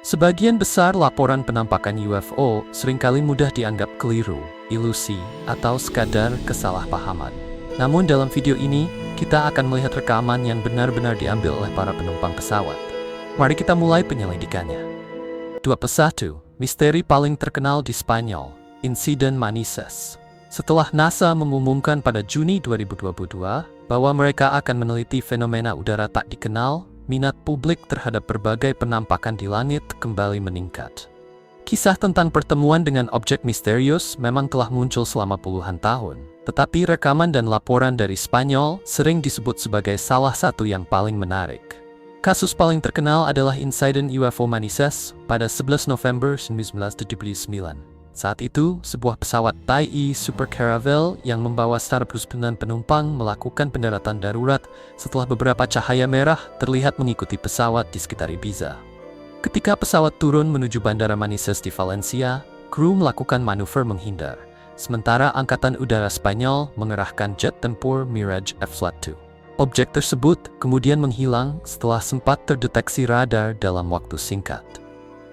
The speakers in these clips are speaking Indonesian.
Sebagian besar laporan penampakan UFO seringkali mudah dianggap keliru, ilusi, atau sekadar kesalahpahaman. Namun dalam video ini, kita akan melihat rekaman yang benar-benar diambil oleh para penumpang pesawat. Mari kita mulai penyelidikannya. 2. Misteri paling terkenal di Spanyol, Insiden Manises. Setelah NASA mengumumkan pada Juni 2022 bahwa mereka akan meneliti fenomena udara tak dikenal, minat publik terhadap berbagai penampakan di langit kembali meningkat. Kisah tentang pertemuan dengan objek misterius memang telah muncul selama puluhan tahun, tetapi rekaman dan laporan dari Spanyol sering disebut sebagai salah satu yang paling menarik. Kasus paling terkenal adalah insiden UFO Manises pada 11 November 1979. Saat itu, sebuah pesawat Thai Super Caravelle yang membawa 109 penumpang melakukan pendaratan darurat setelah beberapa cahaya merah terlihat mengikuti pesawat di sekitar Ibiza. Ketika pesawat turun menuju Bandara Manises di Valencia, kru melakukan manuver menghindar, sementara Angkatan Udara Spanyol mengerahkan jet tempur Mirage F-2. Objek tersebut kemudian menghilang setelah sempat terdeteksi radar dalam waktu singkat.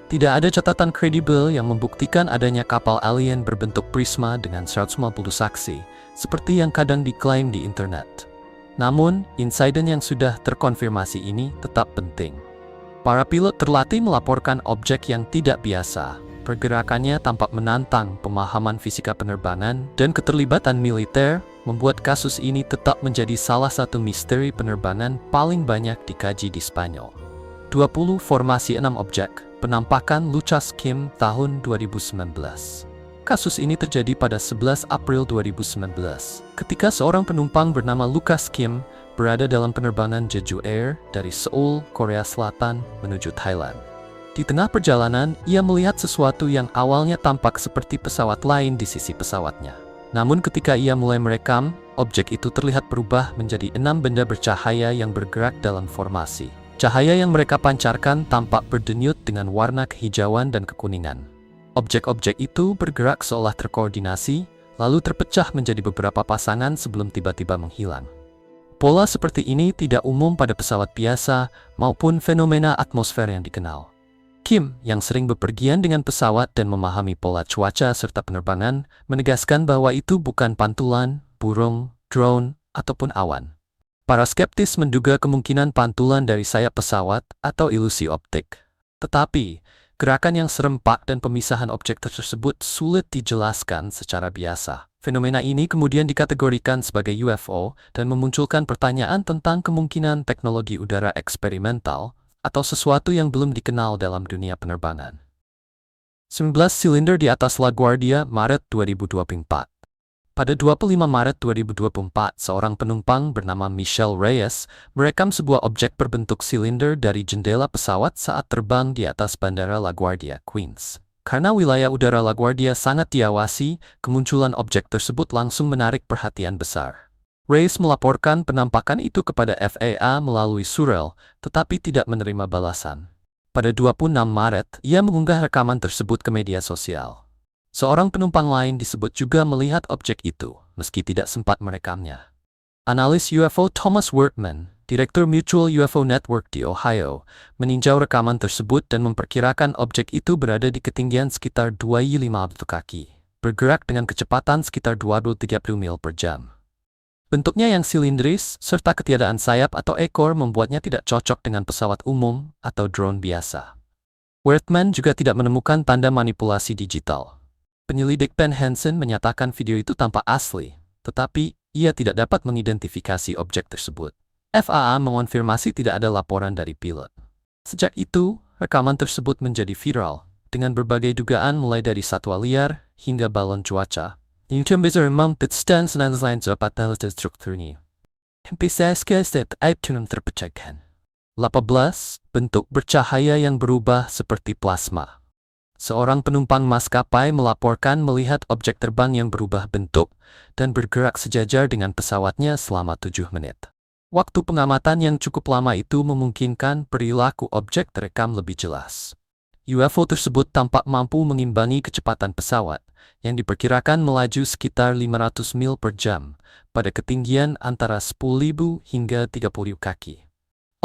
Tidak ada catatan kredibel yang membuktikan adanya kapal alien berbentuk prisma dengan 150 saksi, seperti yang kadang diklaim di internet. Namun, insiden yang sudah terkonfirmasi ini tetap penting. Para pilot terlatih melaporkan objek yang tidak biasa. Pergerakannya tampak menantang pemahaman fisika penerbangan dan keterlibatan militer, membuat kasus ini tetap menjadi salah satu misteri penerbangan paling banyak dikaji di Spanyol. 20 Formasi 6 objek. Penampakan Lucas Kim tahun 2019. Kasus ini terjadi pada 11 April 2019, ketika seorang penumpang bernama Lucas Kim berada dalam penerbangan Jeju Air dari Seoul, Korea Selatan menuju Thailand. Di tengah perjalanan, ia melihat sesuatu yang awalnya tampak seperti pesawat lain di sisi pesawatnya. Namun ketika ia mulai merekam, objek itu terlihat berubah menjadi 6 benda bercahaya yang bergerak dalam formasi. Cahaya yang mereka pancarkan tampak berdenyut dengan warna kehijauan dan kekuningan. Objek-objek itu bergerak seolah terkoordinasi, lalu terpecah menjadi beberapa pasangan sebelum tiba-tiba menghilang. Pola seperti ini tidak umum pada pesawat biasa maupun fenomena atmosfer yang dikenal. Kim, yang sering bepergian dengan pesawat dan memahami pola cuaca serta penerbangan, menegaskan bahwa itu bukan pantulan, burung, drone, ataupun awan. Para skeptis menduga kemungkinan pantulan dari sayap pesawat atau ilusi optik. Tetapi, gerakan yang serempak dan pemisahan objek tersebut sulit dijelaskan secara biasa. Fenomena ini kemudian dikategorikan sebagai UFO dan memunculkan pertanyaan tentang kemungkinan teknologi udara eksperimental atau sesuatu yang belum dikenal dalam dunia penerbangan. 19 silinder di atas LaGuardia, Maret 2024. Pada 25 Maret 2024, seorang penumpang bernama Michelle Reyes merekam sebuah objek berbentuk silinder dari jendela pesawat saat terbang di atas Bandara LaGuardia, Queens. Karena wilayah udara LaGuardia sangat diawasi, kemunculan objek tersebut langsung menarik perhatian besar. Reyes melaporkan penampakan itu kepada FAA melalui surel, tetapi tidak menerima balasan. Pada 26 Maret, ia mengunggah rekaman tersebut ke media sosial. Seorang penumpang lain disebut juga melihat objek itu, meski tidak sempat merekamnya. Analis UFO Thomas Workman, Direktur Mutual UFO Network di Ohio, meninjau rekaman tersebut dan memperkirakan objek itu berada di ketinggian sekitar 2,5 kaki, bergerak dengan kecepatan sekitar 230 mil per jam. Bentuknya yang silindris, serta ketiadaan sayap atau ekor membuatnya tidak cocok dengan pesawat umum atau drone biasa. Workman juga tidak menemukan tanda manipulasi digital. Penyelidik Ben Hansen menyatakan video itu tampak asli, tetapi ia tidak dapat mengidentifikasi objek tersebut. FAA mengonfirmasi tidak ada laporan dari pilot. Sejak itu, rekaman tersebut menjadi viral, dengan berbagai dugaan mulai dari satwa liar hingga balon cuaca. Yang bisa mempertentangkan strukturnya. Terpecahkan. 18. Bentuk bercahaya yang berubah seperti plasma. Seorang penumpang maskapai melaporkan melihat objek terbang yang berubah bentuk dan bergerak sejajar dengan pesawatnya selama 7 menit. Waktu pengamatan yang cukup lama itu memungkinkan perilaku objek terekam lebih jelas. UFO tersebut tampak mampu mengimbangi kecepatan pesawat, yang diperkirakan melaju sekitar 500 mil per jam, pada ketinggian antara 10.000 hingga 30.000 kaki.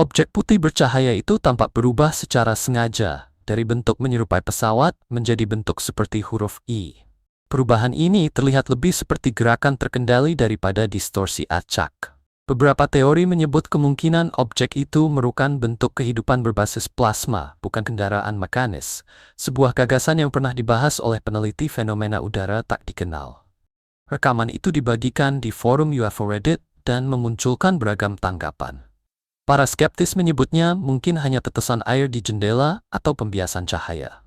Objek putih bercahaya itu tampak berubah secara sengaja, dari bentuk menyerupai pesawat menjadi bentuk seperti huruf I. Perubahan ini terlihat lebih seperti gerakan terkendali daripada distorsi acak. Beberapa teori menyebut kemungkinan objek itu merupakan bentuk kehidupan berbasis plasma, bukan kendaraan mekanis, sebuah gagasan yang pernah dibahas oleh peneliti fenomena udara tak dikenal. Rekaman itu dibagikan di forum UFO Reddit dan memunculkan beragam tanggapan. Para skeptis menyebutnya mungkin hanya tetesan air di jendela atau pembiasan cahaya.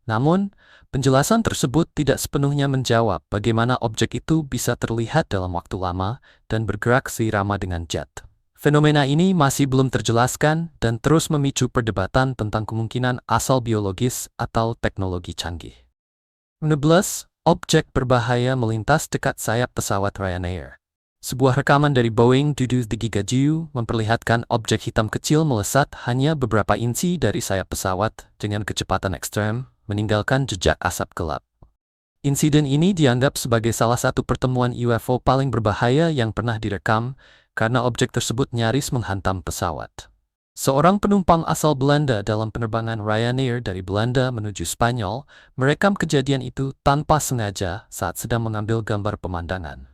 Namun, penjelasan tersebut tidak sepenuhnya menjawab bagaimana objek itu bisa terlihat dalam waktu lama dan bergerak seirama dengan jet. Fenomena ini masih belum terjelaskan dan terus memicu perdebatan tentang kemungkinan asal biologis atau teknologi canggih. 16. Objek berbahaya melintas dekat sayap pesawat Ryanair. Sebuah rekaman dari Boeing 737 memperlihatkan objek hitam kecil melesat hanya beberapa inci dari sayap pesawat dengan kecepatan ekstrem, meninggalkan jejak asap gelap. Insiden ini dianggap sebagai salah satu pertemuan UFO paling berbahaya yang pernah direkam karena objek tersebut nyaris menghantam pesawat. Seorang penumpang asal Belanda dalam penerbangan Ryanair dari Belanda menuju Spanyol merekam kejadian itu tanpa sengaja saat sedang mengambil gambar pemandangan.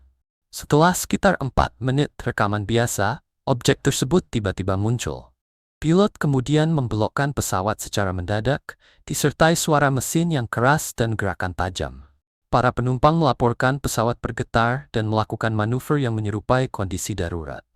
Setelah sekitar 4 menit rekaman biasa, objek tersebut tiba-tiba muncul. Pilot kemudian membelokkan pesawat secara mendadak, disertai suara mesin yang keras dan gerakan tajam. Para penumpang melaporkan pesawat bergetar dan melakukan manuver yang menyerupai kondisi darurat.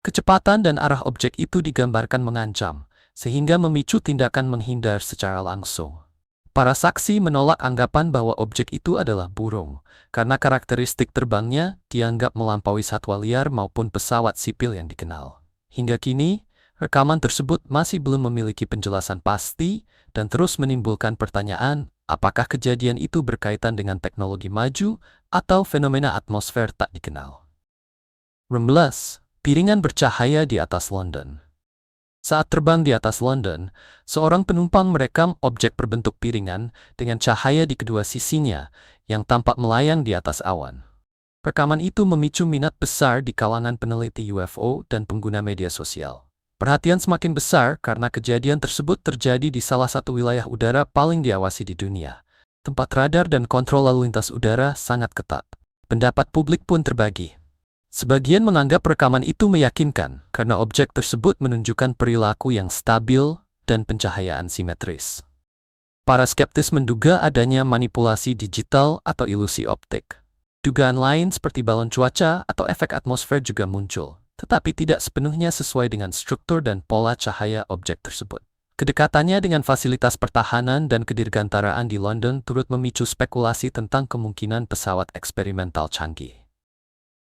Kecepatan dan arah objek itu digambarkan mengancam, sehingga memicu tindakan menghindar secara langsung. Para saksi menolak anggapan bahwa objek itu adalah burung, karena karakteristik terbangnya dianggap melampaui satwa liar maupun pesawat sipil yang dikenal. Hingga kini, rekaman tersebut masih belum memiliki penjelasan pasti dan terus menimbulkan pertanyaan apakah kejadian itu berkaitan dengan teknologi maju atau fenomena atmosfer tak dikenal. 16. Piringan bercahaya di atas London. Saat terbang di atas London, seorang penumpang merekam objek berbentuk piringan dengan cahaya di kedua sisinya yang tampak melayang di atas awan. Rekaman itu memicu minat besar di kalangan peneliti UFO dan pengguna media sosial. Perhatian semakin besar karena kejadian tersebut terjadi di salah satu wilayah udara paling diawasi di dunia. Tempat radar dan kontrol lalu lintas udara sangat ketat. Pendapat publik pun terbagi. Sebagian menganggap rekaman itu meyakinkan karena objek tersebut menunjukkan perilaku yang stabil dan pencahayaan simetris. Para skeptis menduga adanya manipulasi digital atau ilusi optik. Dugaan lain seperti balon cuaca atau efek atmosfer juga muncul, tetapi tidak sepenuhnya sesuai dengan struktur dan pola cahaya objek tersebut. Kedekatannya dengan fasilitas pertahanan dan kedirgantaraan di London turut memicu spekulasi tentang kemungkinan pesawat eksperimental canggih.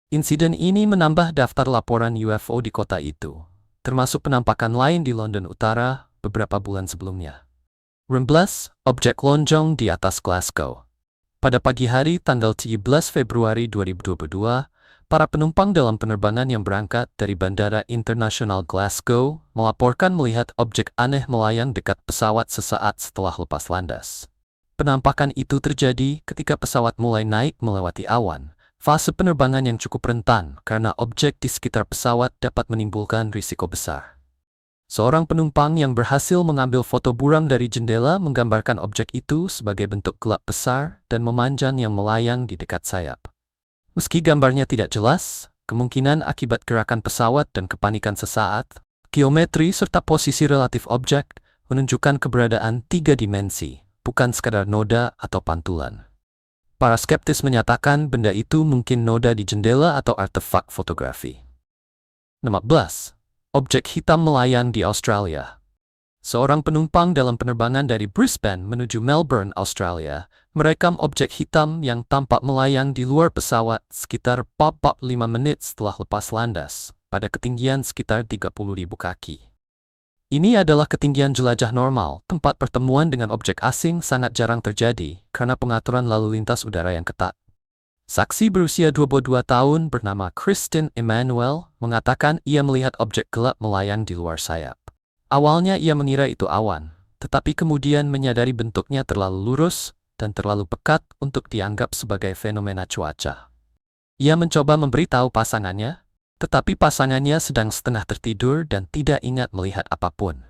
Insiden ini menambah daftar laporan UFO di kota itu, termasuk penampakan lain di London Utara beberapa bulan sebelumnya. 16. Objek lonjong di atas Glasgow. Pada pagi hari tanggal 17 Februari 2022, para penumpang dalam penerbangan yang berangkat dari Bandara Internasional Glasgow melaporkan melihat objek aneh melayang dekat pesawat sesaat setelah lepas landas. Penampakan itu terjadi ketika pesawat mulai naik melewati awan. Fase penerbangan yang cukup rentan karena objek di sekitar pesawat dapat menimbulkan risiko besar. Seorang penumpang yang berhasil mengambil foto buram dari jendela menggambarkan objek itu sebagai bentuk gelap besar dan memanjang yang melayang di dekat sayap. Meski gambarnya tidak jelas, kemungkinan akibat gerakan pesawat dan kepanikan sesaat, geometri serta posisi relatif objek menunjukkan keberadaan 3 dimensi, bukan sekadar noda atau pantulan. Para skeptis menyatakan benda itu mungkin noda di jendela atau artefak fotografi. 16. Objek hitam melayang di Australia. Seorang penumpang dalam penerbangan dari Brisbane menuju Melbourne, Australia, merekam objek hitam yang tampak melayang di luar pesawat sekitar 45 menit setelah lepas landas, pada ketinggian sekitar 30.000 kaki. Ini adalah ketinggian jelajah normal, tempat pertemuan dengan objek asing sangat jarang terjadi karena pengaturan lalu lintas udara yang ketat. Saksi berusia 22 tahun bernama Kristen Emmanuel mengatakan ia melihat objek gelap melayang di luar sayap. Awalnya ia mengira itu awan, tetapi kemudian menyadari bentuknya terlalu lurus dan terlalu pekat untuk dianggap sebagai fenomena cuaca. Ia mencoba memberitahu pasangannya, tetapi pasangannya sedang setengah tertidur dan tidak ingat melihat apapun.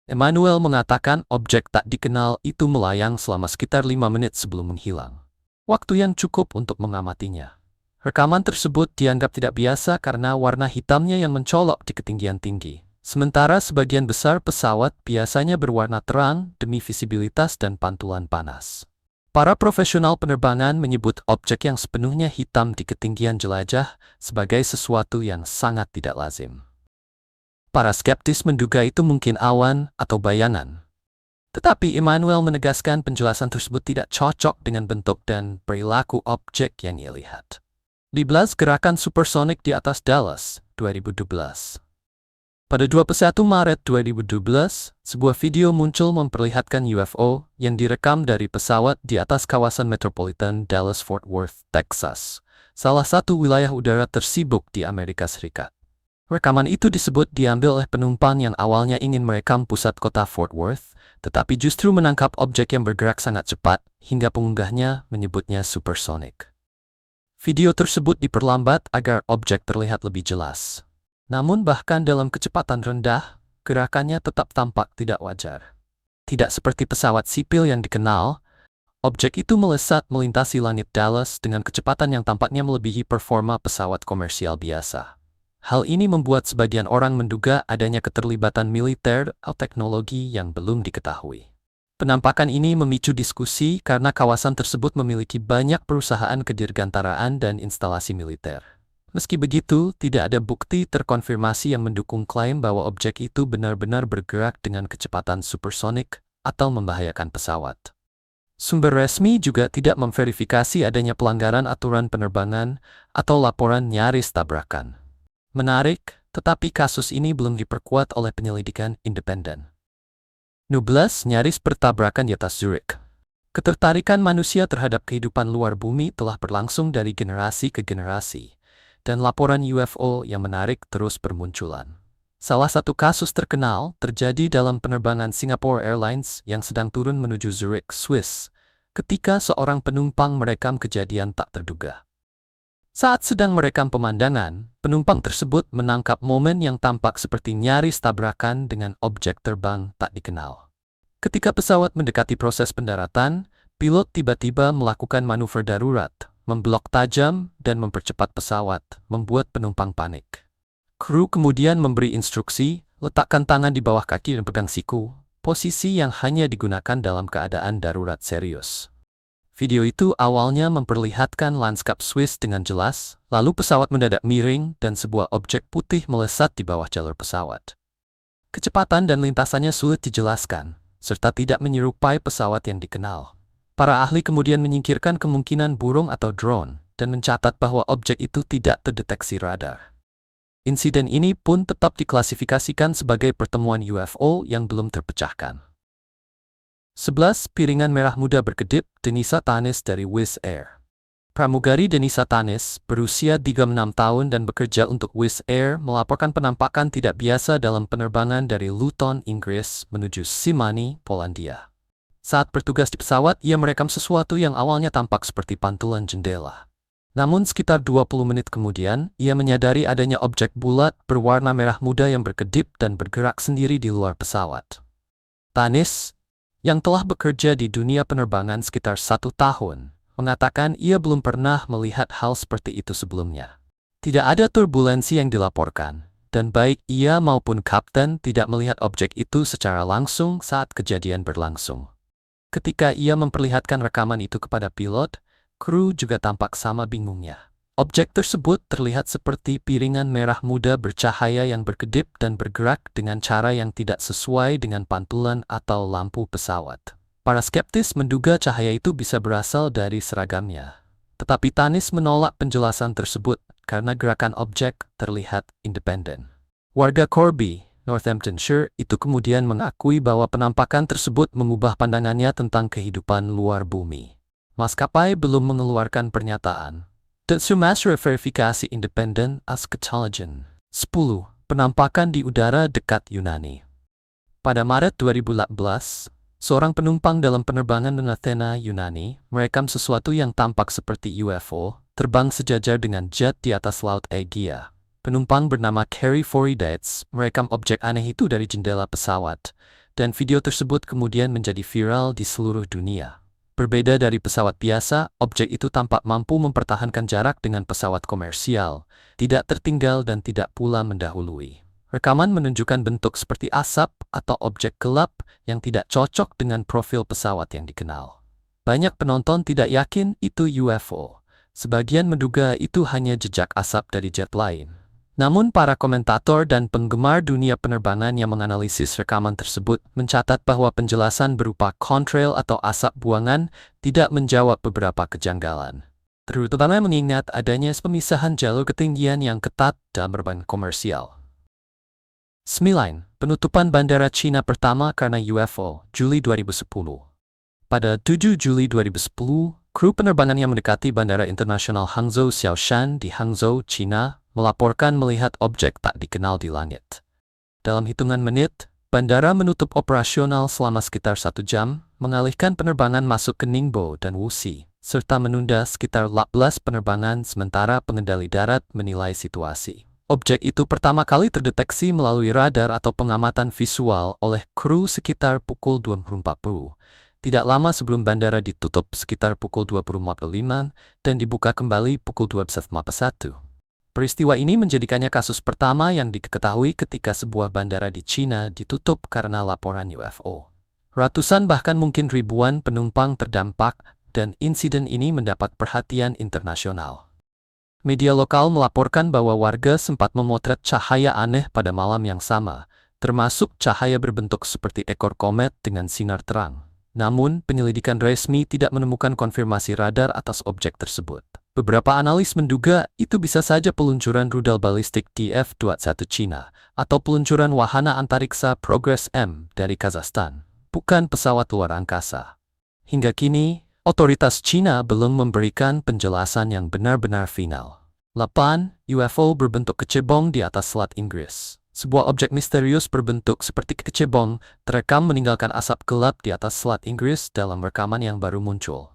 Emmanuel mengatakan objek tak dikenal itu melayang selama sekitar 5 menit sebelum menghilang. Waktu yang cukup untuk mengamatinya. Rekaman tersebut dianggap tidak biasa karena warna hitamnya yang mencolok di ketinggian tinggi. Sementara sebagian besar pesawat biasanya berwarna terang demi visibilitas dan pantulan panas. Para profesional penerbangan menyebut objek yang sepenuhnya hitam di ketinggian jelajah sebagai sesuatu yang sangat tidak lazim. Para skeptis menduga itu mungkin awan atau bayangan. Tetapi Emmanuel menegaskan penjelasan tersebut tidak cocok dengan bentuk dan perilaku objek yang ia lihat. 12 Gerakan supersonik di atas Dallas, 2012. Pada 21 Maret 2012, sebuah video muncul memperlihatkan UFO yang direkam dari pesawat di atas kawasan metropolitan Dallas-Fort Worth, Texas, salah satu wilayah udara tersibuk di Amerika Serikat. Rekaman itu disebut diambil oleh penumpang yang awalnya ingin merekam pusat kota Fort Worth, tetapi justru menangkap objek yang bergerak sangat cepat, hingga pengunggahnya menyebutnya supersonik. Video tersebut diperlambat agar objek terlihat lebih jelas. Namun bahkan dalam kecepatan rendah, gerakannya tetap tampak tidak wajar. Tidak seperti pesawat sipil yang dikenal, objek itu melesat melintasi langit Dallas dengan kecepatan yang tampaknya melebihi performa pesawat komersial biasa. Hal ini membuat sebagian orang menduga adanya keterlibatan militer atau teknologi yang belum diketahui. Penampakan ini memicu diskusi karena kawasan tersebut memiliki banyak perusahaan kedirgantaraan dan instalasi militer. Meski begitu, tidak ada bukti terkonfirmasi yang mendukung klaim bahwa objek itu benar-benar bergerak dengan kecepatan supersonik atau membahayakan pesawat. Sumber resmi juga tidak memverifikasi adanya pelanggaran aturan penerbangan atau laporan nyaris tabrakan. Menarik, tetapi kasus ini belum diperkuat oleh penyelidikan independen. 12 Nyaris bertabrakan di atas Zurich. Ketertarikan manusia terhadap kehidupan luar bumi telah berlangsung dari generasi ke generasi, dan laporan UFO yang menarik terus bermunculan. Salah satu kasus terkenal terjadi dalam penerbangan Singapore Airlines yang sedang turun menuju Zurich, Swiss, ketika seorang penumpang merekam kejadian tak terduga. Saat sedang merekam pemandangan, penumpang tersebut menangkap momen yang tampak seperti nyaris tabrakan dengan objek terbang tak dikenal. Ketika pesawat mendekati proses pendaratan, pilot tiba-tiba melakukan manuver darurat, memblok tajam dan mempercepat pesawat, membuat penumpang panik. Kru kemudian memberi instruksi, letakkan tangan di bawah kaki dan pegang siku, posisi yang hanya digunakan dalam keadaan darurat serius. Video itu awalnya memperlihatkan lanskap Swiss dengan jelas, lalu pesawat mendadak miring dan sebuah objek putih melesat di bawah jalur pesawat. Kecepatan dan lintasannya sulit dijelaskan, serta tidak menyerupai pesawat yang dikenal. Para ahli kemudian menyingkirkan kemungkinan burung atau drone, dan mencatat bahwa objek itu tidak terdeteksi radar. Insiden ini pun tetap diklasifikasikan sebagai pertemuan UFO yang belum terpecahkan. 11 Piringan merah muda berkedip, Denisa Tanis dari Wizz Air. Pramugari Denisa Tanis, berusia 36 tahun dan bekerja untuk Wizz Air, melaporkan penampakan tidak biasa dalam penerbangan dari Luton, Inggris, menuju Szymanów, Polandia. Saat bertugas di pesawat, ia merekam sesuatu yang awalnya tampak seperti pantulan jendela. Namun sekitar 20 menit kemudian, ia menyadari adanya objek bulat berwarna merah muda yang berkedip dan bergerak sendiri di luar pesawat. Tanis, yang telah bekerja di dunia penerbangan sekitar 1 tahun, mengatakan ia belum pernah melihat hal seperti itu sebelumnya. Tidak ada turbulensi yang dilaporkan, dan baik ia maupun kapten tidak melihat objek itu secara langsung saat kejadian berlangsung. Ketika ia memperlihatkan rekaman itu kepada pilot, kru juga tampak sama bingungnya. Objek tersebut terlihat seperti piringan merah muda bercahaya yang berkedip dan bergerak dengan cara yang tidak sesuai dengan pantulan atau lampu pesawat. Para skeptis menduga cahaya itu bisa berasal dari seragamnya. Tetapi Tanis menolak penjelasan tersebut karena gerakan objek terlihat independen. Warga Corby, Northamptonshire, itu kemudian mengakui bahwa penampakan tersebut mengubah pandangannya tentang kehidupan luar bumi. Maskapai belum mengeluarkan pernyataan. Sumastra verifikasi independen Askatologen. 10. Penampakan di udara dekat Yunani. Pada Maret 2018, seorang penumpang dalam penerbangan dengan Athena, Yunani, merekam sesuatu yang tampak seperti UFO, terbang sejajar dengan jet di atas Laut Aegea. Penumpang bernama Carrie Foridates merekam objek aneh itu dari jendela pesawat, dan video tersebut kemudian menjadi viral di seluruh dunia. Berbeda dari pesawat biasa, objek itu tampak mampu mempertahankan jarak dengan pesawat komersial, tidak tertinggal dan tidak pula mendahului. Rekaman menunjukkan bentuk seperti asap atau objek gelap yang tidak cocok dengan profil pesawat yang dikenal. Banyak penonton tidak yakin itu UFO. Sebagian menduga itu hanya jejak asap dari jet lain. Namun para komentator dan penggemar dunia penerbangan yang menganalisis rekaman tersebut mencatat bahwa penjelasan berupa contrail atau asap buangan tidak menjawab beberapa kejanggalan. Terutama mengingat adanya pemisahan jalur ketinggian yang ketat dalam penerbangan komersial. 9. Penutupan bandara Cina pertama karena UFO, Juli 2010. Pada 7 Juli 2010, kru penerbangan yang mendekati Bandara Internasional Hangzhou Xiaoshan di Hangzhou, China, melaporkan melihat objek tak dikenal di langit. Dalam hitungan menit, bandara menutup operasional selama sekitar 1 jam, mengalihkan penerbangan masuk ke Ningbo dan Wuxi, serta menunda sekitar 14 penerbangan sementara pengendali darat menilai situasi. Objek itu pertama kali terdeteksi melalui radar atau pengamatan visual oleh kru sekitar pukul 20.40. Tidak lama sebelum bandara ditutup sekitar pukul 20.45 dan dibuka kembali pukul 12.41. Peristiwa ini menjadikannya kasus pertama yang diketahui ketika sebuah bandara di China ditutup karena laporan UFO. Ratusan bahkan mungkin ribuan penumpang terdampak dan insiden ini mendapat perhatian internasional. Media lokal melaporkan bahwa warga sempat memotret cahaya aneh pada malam yang sama, termasuk cahaya berbentuk seperti ekor komet dengan sinar terang. Namun, penyelidikan resmi tidak menemukan konfirmasi radar atas objek tersebut. Beberapa analis menduga itu bisa saja peluncuran rudal balistik TF-21 Cina atau peluncuran wahana antariksa Progress M dari Kazakhstan, bukan pesawat luar angkasa. Hingga kini, otoritas Cina belum memberikan penjelasan yang benar-benar final. 8. UFO berbentuk kecebong di atas Selat Inggris. Sebuah objek misterius berbentuk seperti kecebong terekam meninggalkan asap gelap di atas Selat Inggris dalam rekaman yang baru muncul.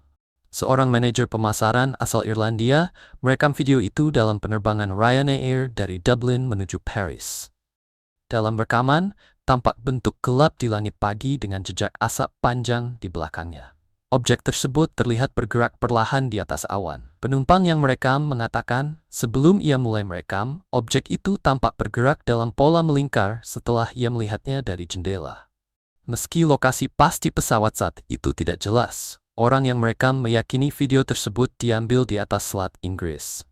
Seorang manajer pemasaran asal Irlandia merekam video itu dalam penerbangan Ryanair dari Dublin menuju Paris. Dalam rekaman, tampak bentuk gelap di langit pagi dengan jejak asap panjang di belakangnya. Objek tersebut terlihat bergerak perlahan di atas awan. Penumpang yang merekam mengatakan, sebelum ia mulai merekam, objek itu tampak bergerak dalam pola melingkar setelah ia melihatnya dari jendela. Meski lokasi pasti pesawat saat itu tidak jelas, orang yang merekam meyakini video tersebut diambil di atas Selat Inggris.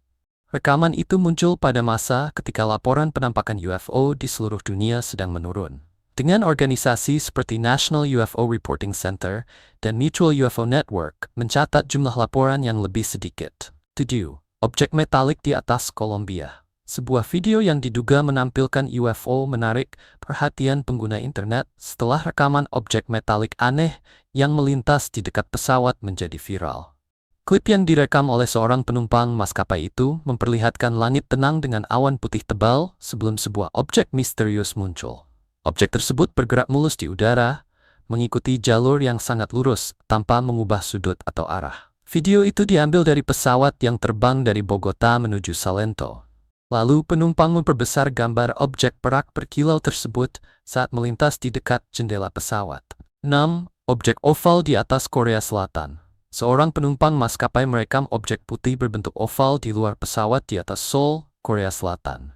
Rekaman itu muncul pada masa ketika laporan penampakan UFO di seluruh dunia sedang menurun. Dengan organisasi seperti National UFO Reporting Center dan Mutual UFO Network mencatat jumlah laporan yang lebih sedikit. 7. Objek metalik di atas Kolombia. Sebuah video yang diduga menampilkan UFO menarik perhatian pengguna internet setelah rekaman objek metalik aneh yang melintas di dekat pesawat menjadi viral. Klip yang direkam oleh seorang penumpang maskapai itu memperlihatkan langit tenang dengan awan putih tebal sebelum sebuah objek misterius muncul. Objek tersebut bergerak mulus di udara, mengikuti jalur yang sangat lurus tanpa mengubah sudut atau arah. Video itu diambil dari pesawat yang terbang dari Bogota menuju Salento. Lalu penumpang memperbesar gambar objek perak berkilau tersebut saat melintas di dekat jendela pesawat. 6. Objek oval di atas Korea Selatan. Seorang penumpang maskapai merekam objek putih berbentuk oval di luar pesawat di atas Seoul, Korea Selatan.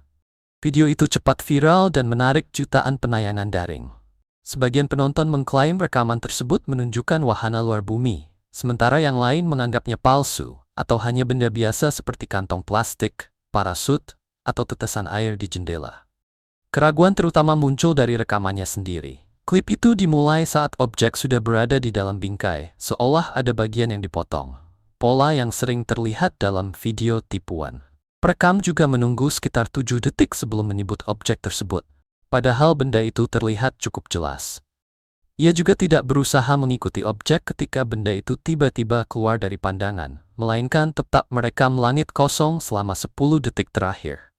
Video itu cepat viral dan menarik jutaan penayangan daring. Sebagian penonton mengklaim rekaman tersebut menunjukkan wahana luar bumi, sementara yang lain menganggapnya palsu atau hanya benda biasa seperti kantong plastik, parasut, atau tetesan air di jendela. Keraguan terutama muncul dari rekamannya sendiri. Klip itu dimulai saat objek sudah berada di dalam bingkai, seolah ada bagian yang dipotong. Pola yang sering terlihat dalam video tipuan. Perekam juga menunggu sekitar 7 detik sebelum menyebut objek tersebut, padahal benda itu terlihat cukup jelas. Ia juga tidak berusaha mengikuti objek ketika benda itu tiba-tiba keluar dari pandangan, melainkan tetap merekam langit kosong selama 10 detik terakhir.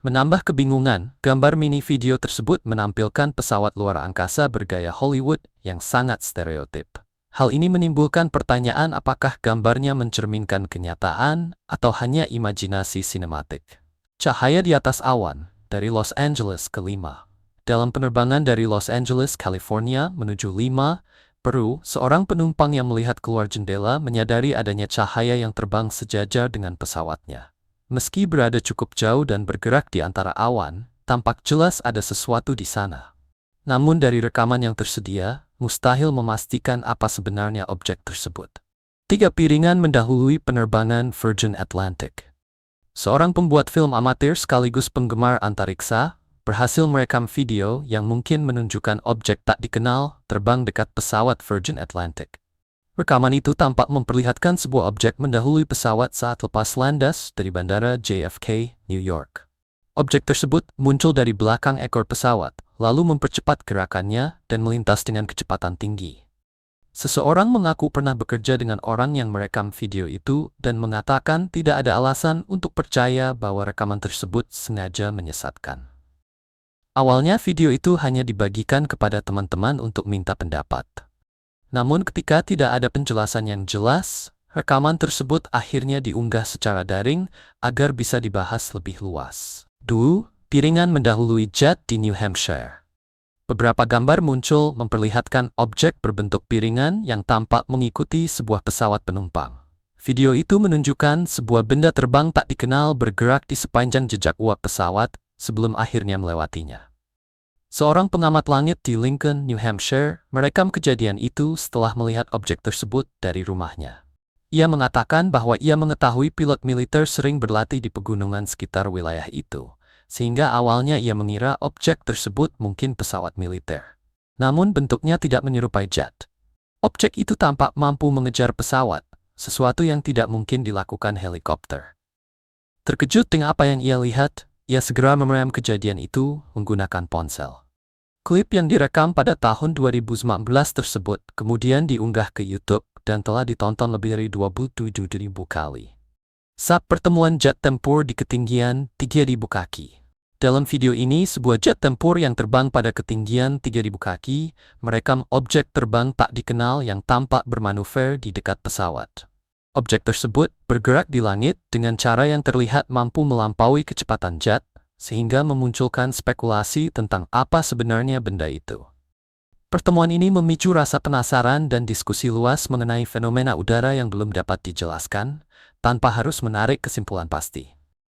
Menambah kebingungan, gambar mini video tersebut menampilkan pesawat luar angkasa bergaya Hollywood yang sangat stereotip. Hal ini menimbulkan pertanyaan apakah gambarnya mencerminkan kenyataan atau hanya imajinasi sinematik. Cahaya di atas awan, dari Los Angeles ke 5. dalam penerbangan dari Los Angeles, California menuju Lima, Peru, seorang penumpang yang melihat keluar jendela menyadari adanya cahaya yang terbang sejajar dengan pesawatnya. Meski berada cukup jauh dan bergerak di antara awan, tampak jelas ada sesuatu di sana. Namun dari rekaman yang tersedia, mustahil memastikan apa sebenarnya objek tersebut. 3 piringan mendahului penerbangan Virgin Atlantic. Seorang pembuat film amatir sekaligus penggemar antariksa berhasil merekam video yang mungkin menunjukkan objek tak dikenal terbang dekat pesawat Virgin Atlantic. Rekaman itu tampak memperlihatkan sebuah objek mendahului pesawat saat lepas landas dari bandara JFK, New York. Objek tersebut muncul dari belakang ekor pesawat, lalu mempercepat gerakannya dan melintas dengan kecepatan tinggi. Seseorang mengaku pernah bekerja dengan orang yang merekam video itu dan mengatakan tidak ada alasan untuk percaya bahwa rekaman tersebut sengaja menyesatkan. Awalnya video itu hanya dibagikan kepada teman-teman untuk minta pendapat. Namun ketika tidak ada penjelasan yang jelas, rekaman tersebut akhirnya diunggah secara daring agar bisa dibahas lebih luas. 2. Piringan mendahului jet di New Hampshire. Beberapa gambar muncul memperlihatkan objek berbentuk piringan yang tampak mengikuti sebuah pesawat penumpang. Video itu menunjukkan sebuah benda terbang tak dikenal bergerak di sepanjang jejak uap pesawat sebelum akhirnya melewatinya. Seorang pengamat langit di Lincoln, New Hampshire, merekam kejadian itu setelah melihat objek tersebut dari rumahnya. Ia mengatakan bahwa ia mengetahui pilot militer sering berlatih di pegunungan sekitar wilayah itu, sehingga awalnya ia mengira objek tersebut mungkin pesawat militer. Namun bentuknya tidak menyerupai jet. Objek itu tampak mampu mengejar pesawat, sesuatu yang tidak mungkin dilakukan helikopter. Terkejut dengan apa yang ia lihat, ia segera merekam kejadian itu menggunakan ponsel. Klip yang direkam pada tahun 2019 tersebut kemudian diunggah ke YouTube dan telah ditonton lebih dari 27.000 kali. Saat pertemuan jet tempur di ketinggian 3.000 kaki. Dalam video ini, sebuah jet tempur yang terbang pada ketinggian 3.000 kaki merekam objek terbang tak dikenal yang tampak bermanuver di dekat pesawat. Objek tersebut bergerak di langit dengan cara yang terlihat mampu melampaui kecepatan jet, sehingga memunculkan spekulasi tentang apa sebenarnya benda itu. Pertemuan ini memicu rasa penasaran dan diskusi luas mengenai fenomena udara yang belum dapat dijelaskan, tanpa harus menarik kesimpulan pasti.